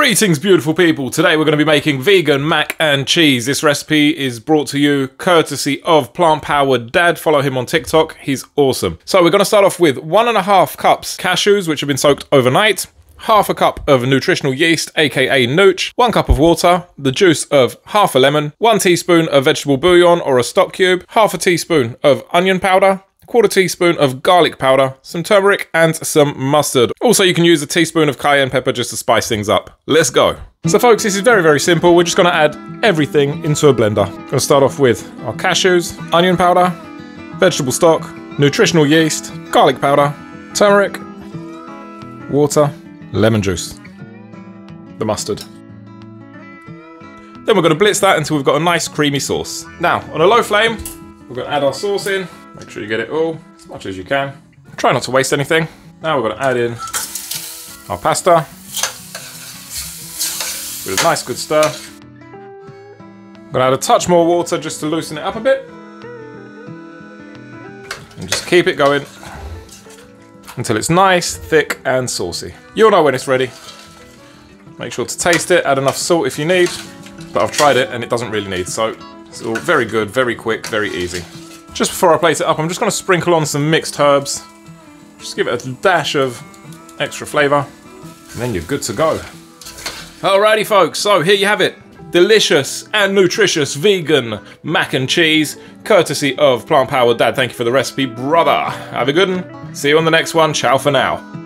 Greetings, beautiful people. Today we're going to be making vegan mac and cheese. This recipe is brought to you courtesy of Plant-Powered Dad. Follow him on TikTok. He's awesome. So we're going to start off with 1.5 cups cashews, which have been soaked overnight. Half a cup of nutritional yeast, aka nooch, 1 cup of water, the juice of half a lemon, 1 teaspoon of vegetable bouillon or a stock cube, half a teaspoon of onion powder, 1/4 teaspoon of garlic powder, some turmeric and some mustard. Also, you can use a teaspoon of cayenne pepper just to spice things up. Let's go. So folks, this is very, very simple. We're just going to add everything into a blender. Going to start off with our cashews, onion powder, vegetable stock, nutritional yeast, garlic powder, turmeric, water, lemon juice, the mustard. Then we're going to blitz that until we've got a nice creamy sauce. Now, on a low flame, we're going to add our sauce in. Make sure you get it all, as much as you can. Try not to waste anything. Now we're going to add in our pasta with a nice good stir. I'm going to add a touch more water just to loosen it up a bit. And just keep it going until it's nice, thick and saucy. You'll know when it's ready. Make sure to taste it, add enough salt if you need. But I've tried it and it doesn't really need, so it's all very good, very quick, very easy. Just before I plate it up, I'm just going to sprinkle on some mixed herbs. Just give it a dash of extra flavour, and then you're good to go. Alrighty folks, so here you have it. Delicious and nutritious vegan mac and cheese, courtesy of Plant-Powered Dad. Thank you for the recipe, brother. Have a good one. See you on the next one. Ciao for now.